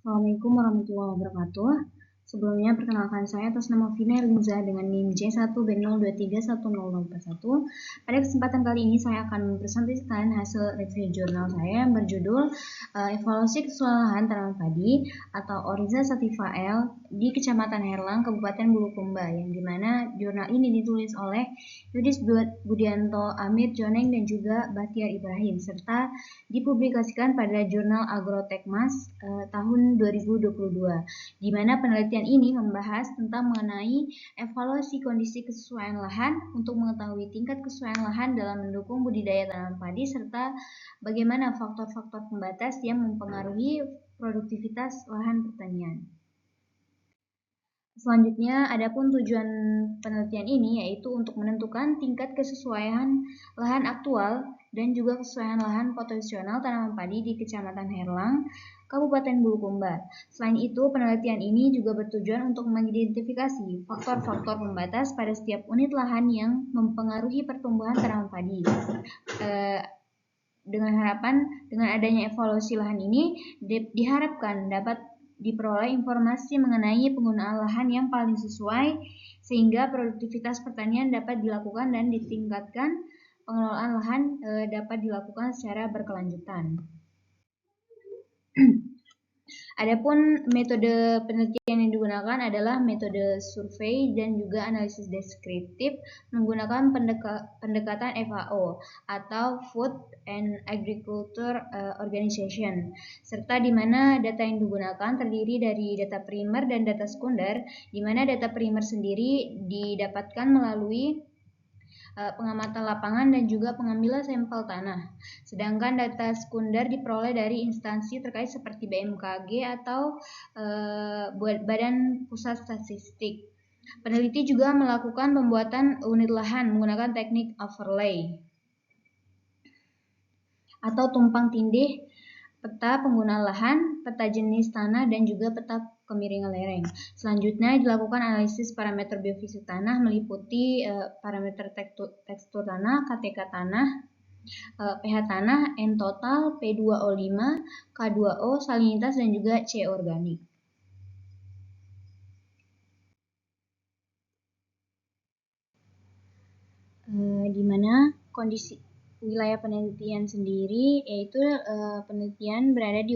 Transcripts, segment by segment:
Assalamualaikum warahmatullahi wabarakatuh. Sebelumnya perkenalkan saya atas nama Vina Rinza dengan NIM J1B0231041. Pada kesempatan kali ini saya akan mempresentasikan hasil review jurnal saya yang berjudul Evaluasi Keseluruhan Lahan Tanaman Padi atau Oriza Sativa L di Kecamatan Herlang, Kabupaten Bulukumba, yang dimana jurnal ini ditulis oleh Yudis Budianto, Amir Joneng, dan juga Bahtiar Ibrahim, serta dipublikasikan pada jurnal Agrotekmas tahun 2022, di mana penelitian ini membahas tentang mengenai evaluasi kondisi kesesuaian lahan untuk mengetahui tingkat kesesuaian lahan dalam mendukung budidaya tanaman padi serta bagaimana faktor-faktor pembatas yang mempengaruhi produktivitas lahan pertanian. Selanjutnya, adapun tujuan penelitian ini yaitu untuk menentukan tingkat kesesuaian lahan aktual dan juga kesesuaian lahan potensial tanaman padi di Kecamatan Herlang, Kabupaten Bulukumba. Selain itu, penelitian ini juga bertujuan untuk mengidentifikasi faktor-faktor pembatas pada setiap unit lahan yang mempengaruhi pertumbuhan tanaman padi. Dengan adanya evaluasi lahan ini diharapkan dapat diperoleh informasi mengenai penggunaan lahan yang paling sesuai sehingga produktivitas pertanian dapat dilakukan dan ditingkatkan pengelolaan lahan dapat dilakukan secara berkelanjutan. Adapun metode penelitian yang digunakan adalah metode survei dan juga analisis deskriptif menggunakan pendekatan FAO atau Food and Agriculture Organization, serta di mana data yang digunakan terdiri dari data primer dan data sekunder, di mana data primer sendiri didapatkan melalui pengamatan lapangan dan juga pengambilan sampel tanah. Sedangkan data sekunder diperoleh dari instansi terkait seperti BMKG atau Badan Pusat Statistik. Peneliti juga melakukan pembuatan unit lahan menggunakan teknik overlay atau tumpang tindih peta penggunaan lahan, peta jenis tanah, dan juga peta kemiringan lereng. Selanjutnya dilakukan analisis parameter biofisik tanah meliputi parameter tekstur tanah, KTK tanah, pH tanah, N total, P2O5, K2O, salinitas, dan juga C organik. Di mana kondisi wilayah penelitian sendiri yaitu penelitian berada di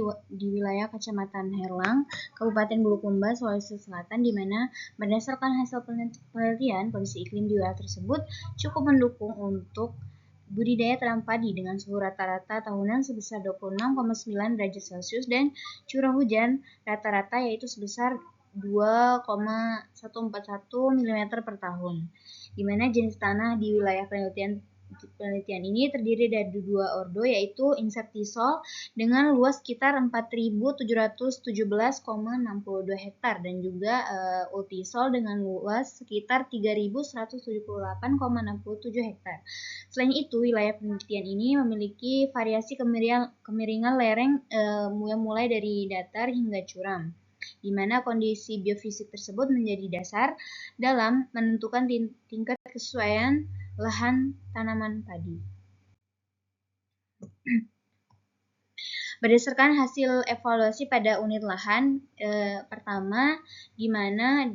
wilayah Kecamatan Herlang, Kabupaten Bulukumba, Sulawesi Selatan, di mana berdasarkan hasil penelitian kondisi iklim di wilayah tersebut cukup mendukung untuk budidaya tanaman padi dengan suhu rata-rata tahunan sebesar 26,9 derajat Celcius dan curah hujan rata-rata yaitu sebesar 2,141 mm per tahun, di mana jenis tanah di wilayah penelitian ini terdiri dari dua ordo yaitu insektisol dengan luas sekitar 4.717,62 hektar dan juga ultisol dengan luas sekitar 3.178,67 hektar. Selain itu, wilayah penelitian ini memiliki variasi kemiringan lereng yang mulai dari datar hingga curam, di mana kondisi biofisik tersebut menjadi dasar dalam menentukan tingkat kesesuaian lahan tanaman padi. Berdasarkan hasil evaluasi pada unit lahan pertama, di mana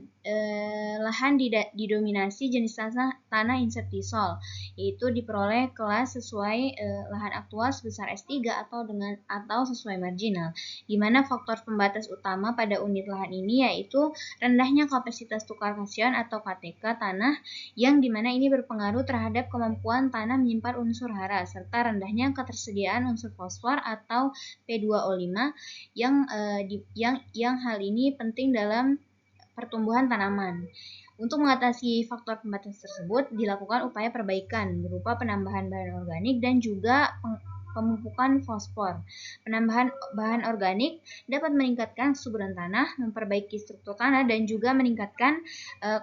lahan didominasi jenis tanah insektisol, yaitu diperoleh kelas sesuai lahan aktual sebesar S3 atau sesuai marginal, di mana faktor pembatas utama pada unit lahan ini yaitu rendahnya kapasitas tukar kasion atau KTK tanah, yang dimana ini berpengaruh terhadap kemampuan tanah menyimpan unsur hara, serta rendahnya ketersediaan unsur fosfor atau P2O5 yang hal ini penting dalam pertumbuhan tanaman. Untuk mengatasi faktor pembatas tersebut, dilakukan upaya perbaikan berupa penambahan bahan organik dan juga pemupukan fosfor. Penambahan bahan organik dapat meningkatkan kesuburan tanah, memperbaiki struktur tanah, dan juga meningkatkan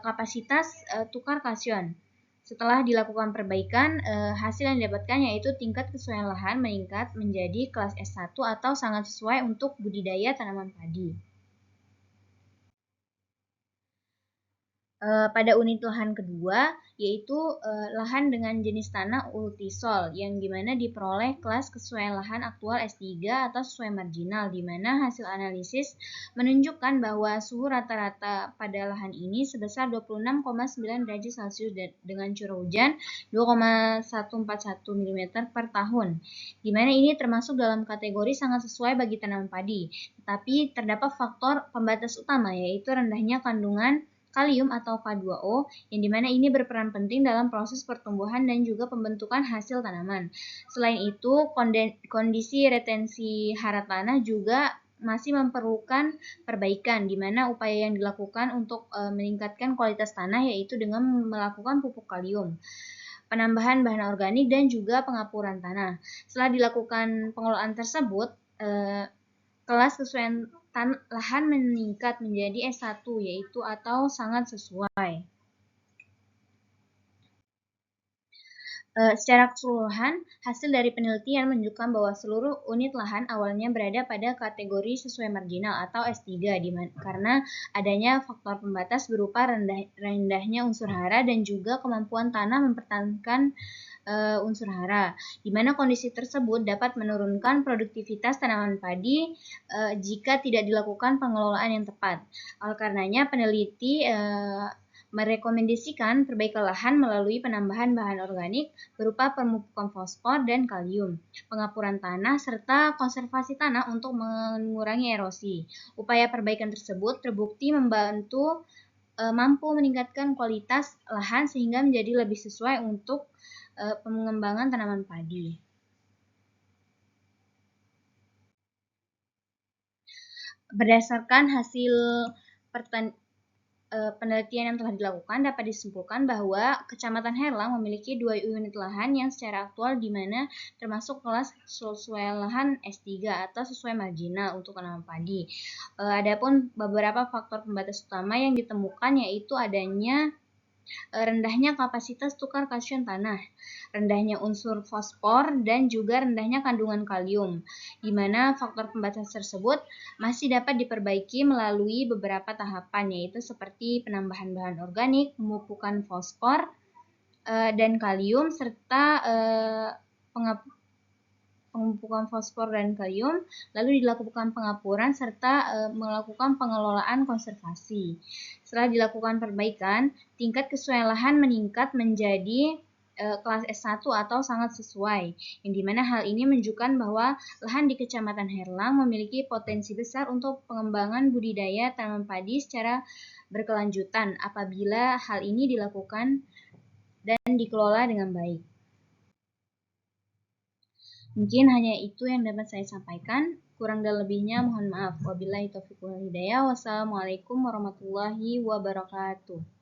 kapasitas tukar kasion. Setelah dilakukan perbaikan, hasil yang didapatkan yaitu tingkat kesesuaian lahan meningkat menjadi kelas S1 atau sangat sesuai untuk budidaya tanaman padi. Pada unit lahan kedua, yaitu lahan dengan jenis tanah ultisol, yang dimana diperoleh kelas kesesuaian lahan aktual S3 atau sesuai marginal, di mana hasil analisis menunjukkan bahwa suhu rata-rata pada lahan ini sebesar 26,9 derajat Celcius dengan curah hujan 2,141 mm per tahun, di mana ini termasuk dalam kategori sangat sesuai bagi tanaman padi. Tetapi terdapat faktor pembatas utama, yaitu rendahnya kandungan kalium atau K2O, yang dimana ini berperan penting dalam proses pertumbuhan dan juga pembentukan hasil tanaman. Selain itu, kondisi retensi hara tanah juga masih memerlukan perbaikan, di mana upaya yang dilakukan untuk meningkatkan kualitas tanah yaitu dengan melakukan pupuk kalium, penambahan bahan organik, dan juga pengapuran tanah. Setelah dilakukan pengelolaan tersebut, kelas kesesuaian lahan meningkat menjadi S1, yaitu atau sangat sesuai. Secara keseluruhan, hasil dari penelitian menunjukkan bahwa seluruh unit lahan awalnya berada pada kategori sesuai marginal atau S3, karena adanya faktor pembatas berupa rendahnya unsur hara dan juga kemampuan tanah mempertahankan unsur hara, di mana kondisi tersebut dapat menurunkan produktivitas tanaman padi jika tidak dilakukan pengelolaan yang tepat. Oleh karenanya, peneliti merekomendasikan perbaikan lahan melalui penambahan bahan organik berupa pemupukan fosfor dan kalium, pengapuran tanah, serta konservasi tanah untuk mengurangi erosi. Upaya perbaikan tersebut terbukti mampu meningkatkan kualitas lahan sehingga menjadi lebih sesuai untuk pengembangan tanaman padi. Berdasarkan hasil penelitian yang telah dilakukan, dapat disimpulkan bahwa Kecamatan Herlang memiliki 2 unit lahan yang secara aktual di mana termasuk kelas sesuai lahan S3 atau sesuai marginal untuk tanaman padi. Adapun beberapa faktor pembatas utama yang ditemukan yaitu adanya rendahnya kapasitas tukar kalsium tanah, rendahnya unsur fosfor, dan juga rendahnya kandungan kalium, di mana faktor pembatas tersebut masih dapat diperbaiki melalui beberapa tahapan, yaitu seperti penambahan bahan organik, pemupukan fosfor dan kalium, serta pemupukan fosfor dan kalium, lalu dilakukan pengapuran serta melakukan pengelolaan konservasi. Setelah dilakukan perbaikan, tingkat kesesuaian lahan meningkat menjadi kelas S1 atau sangat sesuai, yang dimana hal ini menunjukkan bahwa lahan di Kecamatan Herlang memiliki potensi besar untuk pengembangan budidaya tanaman padi secara berkelanjutan apabila hal ini dilakukan dan dikelola dengan baik. Mungkin hanya itu yang dapat saya sampaikan. Kurang dan lebihnya mohon maaf. Wabillahi taufiq wal hidayah. Wassalamualaikum warahmatullahi wabarakatuh.